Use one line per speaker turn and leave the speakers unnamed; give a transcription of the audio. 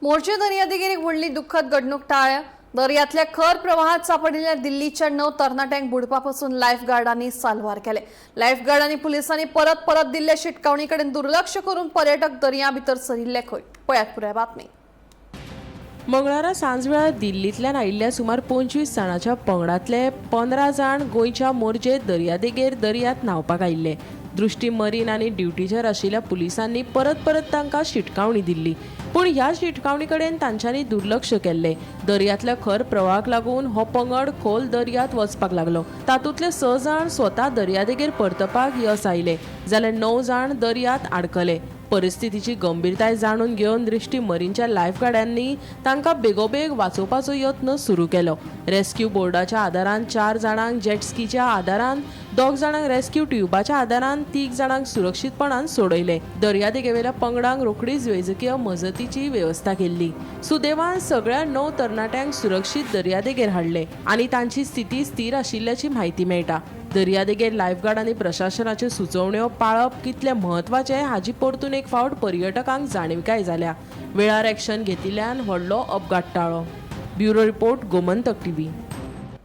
मोर्चे दर्यादेगेर एक व्हडली दुःखद घडणूक टाळ्या। दर्यातल्या खर प्रवाहात सापडिल्ल्या दिल्लीच्या 9 तरणाट्यांक बुडपापासून लायफगार्डांनी साल्वार केले। लायफगार्ड पुलिसांनी परत परत दिल्ल्या शिटकावणीकडेन दुर्लक्ष करून पर्यटक दर्या भितर सरिल्ले खंय। पळयात पुराय बातमी।
मंगळारा सांजवेळा दिल्लींतल्यान आयिल्ल्या सुमार 25 जाणांच्या पंगडातले 15 जाण गोंयच्या मोरजेत दर्यादेगेर दर्यांत न्हावपाक आयिल्ले। दृष्टी मरीन आनी ड्युटीचेर आशिल्ल्या पुलिसांनी परत परत तांकां शिटकावणी दिल्ली, पूण ह्या शिटकावणी कडेन तांच्यांनी दुर्लक्ष केल्ले। दर्यातल्या खर प्रवाहाक लागून हो पंगड खोल दर्यांत वचपाक लागलो। तातूंतले 6 जाण स्वता दर्यादेगेर परतपाक यश आयले, जाल्यार 9 जाण दर्यांत आडकले। परिस्थितीची गंभीरताय जाणून घेवन दृष्टी मरीनच्या लायफगार्डांनी तांकां बेगोबेग वाचोवपाचो यत्न सुरू केलो। रेस्क्यू बोर्डाच्या आदारान 4 जाणांक जेटस्कीच्या आदारान, 2 जाणांक रेस्क्यू ट्यूबाच्या आदारान 3 जाणांक सुरक्षीतपणान सोडयले। दर्यादेगेवेल्या पंगडांक रोखडीच वैजकीय मजतीची व्यवस्था केल्ली। सुदैवान सगळ्या 9 तरणाट्यांक सुरक्षीत दर्यादेगेर हाडले आनी तांची स्थिती स्थिर आशिल्ल्याची म्हायती मेळटा। दर्यादेगेर लायफगार्ड आनी प्रशासनाच्यो सुचोवण्यो पाळप कितले म्हत्वाचे हाची परतून एक फावट पर्यटकांक जाणीवकाय जाल्या। वेळार एक्शन घेतिल्ल्यान व्हडलो अपघात टाळ्ळो। Bureau report, Gomantak TV.